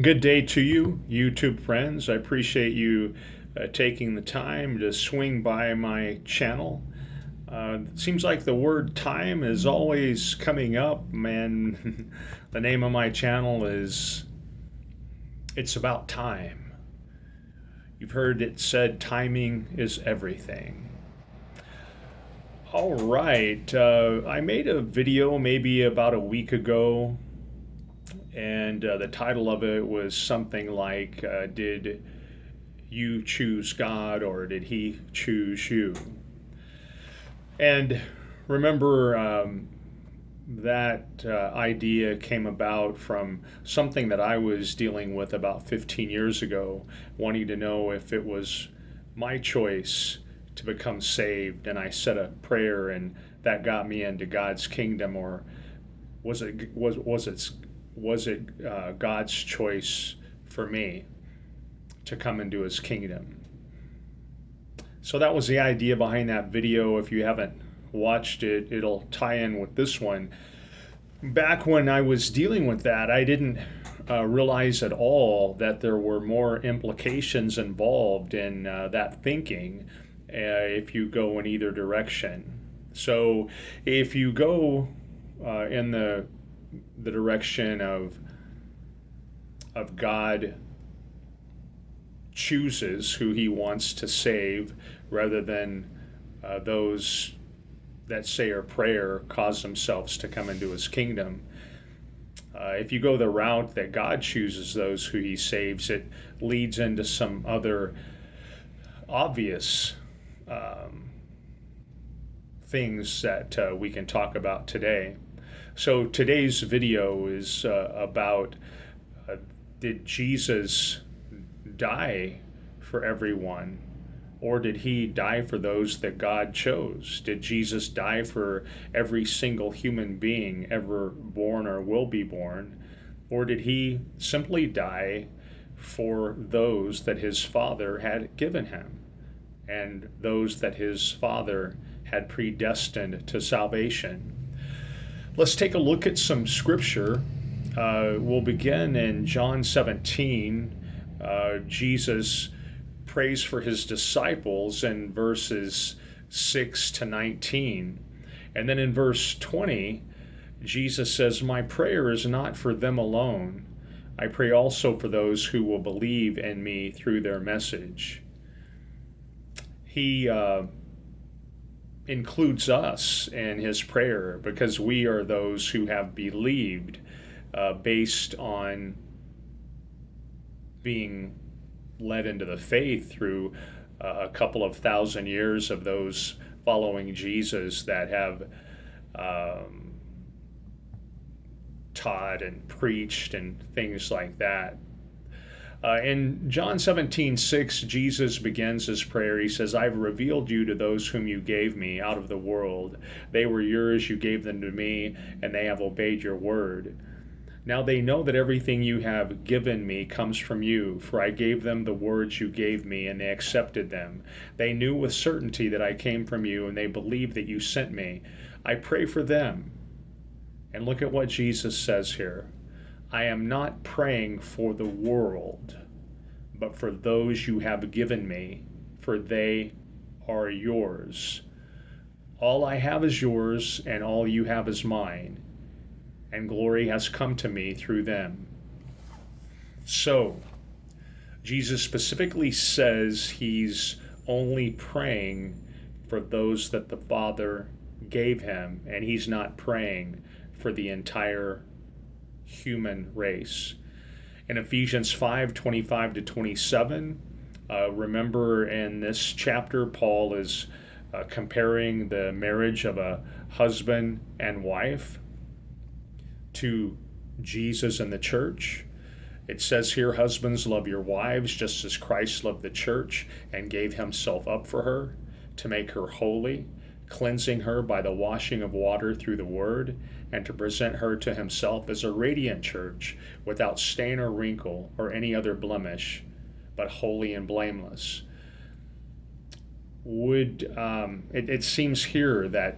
Good day to you, YouTube friends. I appreciate you taking the time to swing by my channel. It seems like the word time is always coming up, man. The name of my channel is It's About Time. You've heard it said timing is everything. All right, I made a video maybe about a week ago, and the title of it was something like, Did you choose God or did He choose you? And remember, that idea came about from something that I was dealing with about 15 years ago, wanting to know if it was my choice to become saved. And I said a prayer, and that got me into God's kingdom, or was it God's choice for me to come into His kingdom? So that was the idea behind that video. If you haven't watched it, it'll tie in with this one. Back when I was dealing with that, I didn't realize at all that there were more implications involved in that thinking if you go in either direction. So if you go in the direction of God chooses who He wants to save, rather than those that say a prayer cause themselves to come into His kingdom. If you go the route that God chooses those who He saves, it leads into some other obvious things that we can talk about today. So today's video is about did Jesus die for everyone, or did He die for those that God chose? Did Jesus die for every single human being ever born or will be born, or did He simply die for those that His Father had given Him, and those that His Father had predestined to salvation? Let's take a look at some scripture. We'll begin in John 17. Jesus prays for His disciples in verses 6 to 19. And then in verse 20, Jesus says, "My prayer is not for them alone. I pray also for those who will believe in me through their message." He includes us in His prayer because we are those who have believed based on being led into the faith through a couple of thousand years of those following Jesus that have taught and preached and things like that. In John 17:6, Jesus begins His prayer. He says, "I've revealed you to those whom you gave me out of the world. They were yours, you gave them to me, and they have obeyed your word. Now they know that everything you have given me comes from you, for I gave them the words you gave me, and they accepted them. They knew with certainty that I came from you, and they believed that you sent me. I pray for them." And look at what Jesus says here. "I am not praying for the world, but for those you have given me, for they are yours. All I have is yours, and all you have is mine, and glory has come to me through them." So, Jesus specifically says He's only praying for those that the Father gave Him, and He's not praying for the entire human race. In Ephesians 5:25 to 27, remember in this chapter, Paul is comparing the marriage of a husband and wife to Jesus and the church. It says here, "Husbands, love your wives just as Christ loved the church and gave Himself up for her, to make her holy, cleansing her by the washing of water through the word, and to present her to Himself as a radiant church, without stain or wrinkle or any other blemish, but holy and blameless." It seems here that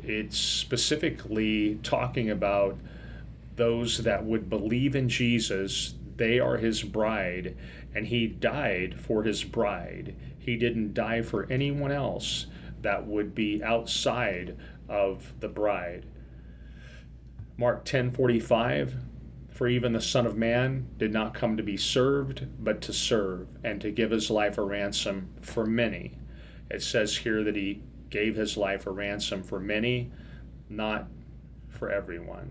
it's specifically talking about those that would believe in Jesus They are his bride, and he died for his bride. He didn't die for anyone else that would be outside of the bride. Mark 10:45, for even the Son of Man did not come to be served, but to serve, and to give his life a ransom for many. It says here that he gave his life a ransom for many, not for everyone.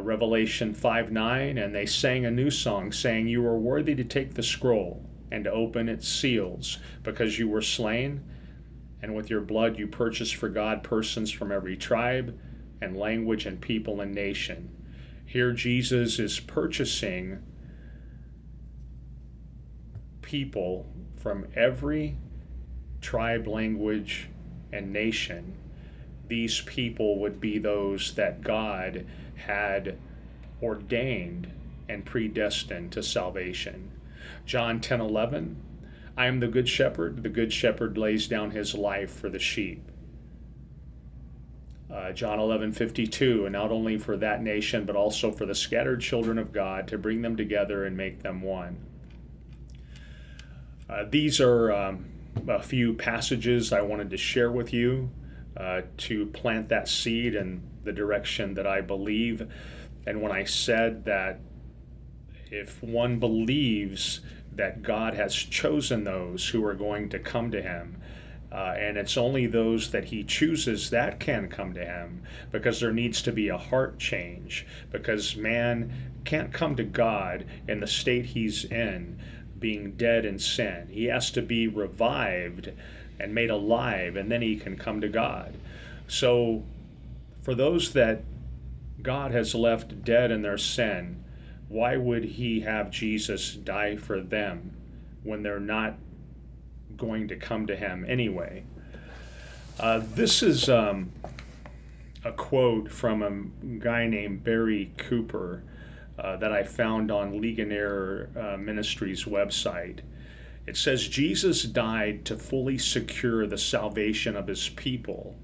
Revelation 5:9, and they sang a new song, saying, you are worthy to take the scroll and to open its seals, because you were slain, and with your blood you purchased for God persons from every tribe and language and people and nation. Here Jesus is purchasing people from every tribe, language, and nation. These people would be those that God had ordained and predestined to salvation. John 10:11, I am the good shepherd. The good shepherd lays down his life for the sheep. John 11:52, and not only for that nation, but also for the scattered children of God, to bring them together and make them one. These are a few passages I wanted to share with you to plant that seed in the direction that I believe. And when I said that if one believes that God has chosen those who are going to come to him, and it's only those that he chooses that can come to him, because there needs to be a heart change, because man can't come to God in the state he's in, being dead in sin. He has to be revived and made alive, and then he can come to God. So for those that God has left dead in their sin, why would he have Jesus die for them when they're not going to come to him anyway? This is a quote from a guy named Barry Cooper that I found on Ligonier Ministries website. It says, Jesus died to fully secure the salvation of his people,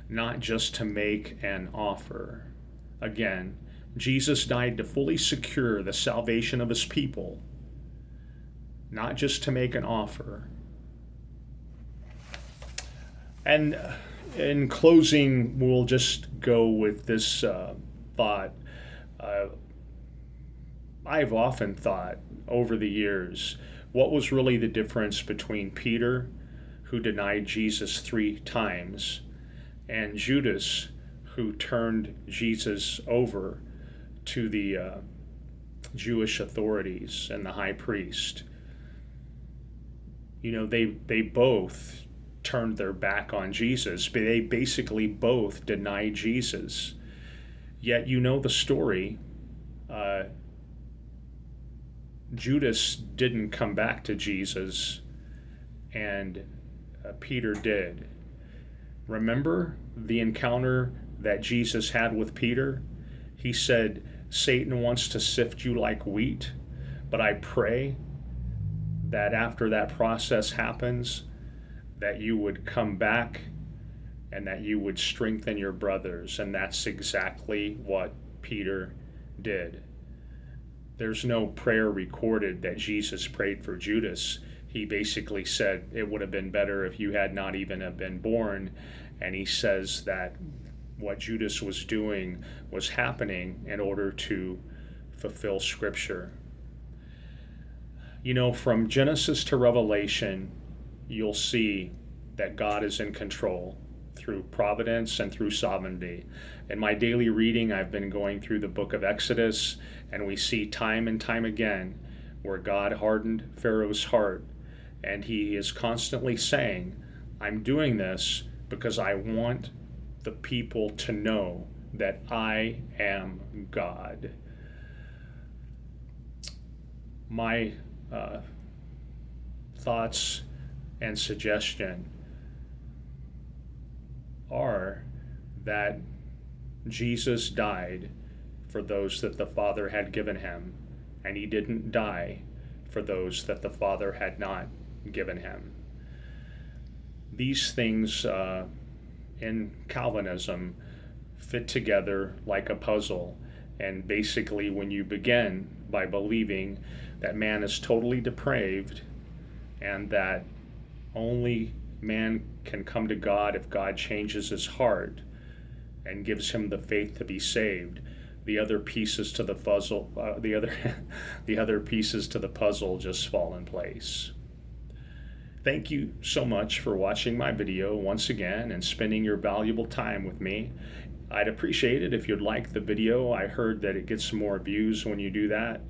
not just to make an offer. Again, Jesus died to fully secure the salvation of his people, not just to make an offer. And in closing, we'll just go with this thought. I've often thought over the years, what was really the difference between Peter, who denied Jesus 3 times, and Judas, who turned Jesus over to the Jewish authorities and the high priest? You know, they both turned their back on Jesus, but they basically both denied Jesus. Yet you know the story. Judas didn't come back to Jesus, and Peter did. Remember the encounter that Jesus had with Peter? He said, Satan wants to sift you like wheat, but I pray that after that process happens, that you would come back and that you would strengthen your brothers. And that's exactly what Peter did. There's no prayer recorded that Jesus prayed for Judas. He basically said it would have been better if you had not even have been born. And he says that what Judas was doing was happening in order to fulfill Scripture. You know, from Genesis to Revelation, you'll see that God is in control through providence and through sovereignty. In my daily reading, I've been going through the book of Exodus, and we see time and time again where God hardened Pharaoh's heart, and he is constantly saying, I'm doing this because I want the people to know that I am God. My thoughts and suggestion are that Jesus died for those that the Father had given him, and he didn't die for those that the Father had not given him. These things in Calvinism fit together like a puzzle, and basically when you begin by believing that man is totally depraved and that only man can come to God if God changes his heart and gives him the faith to be saved. The other pieces to the puzzle, the other pieces to the puzzle just fall in place. Thank you so much for watching my video once again and spending your valuable time with me. I'd appreciate it if you'd like the video. I heard that it gets some more views when you do that.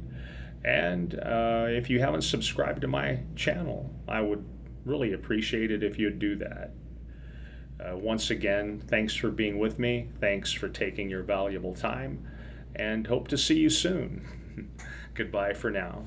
And if you haven't subscribed to my channel, I would really appreciate it if you'd do that. Once again, thanks for being with me. Thanks for taking your valuable time, and hope to see you soon. Goodbye for now.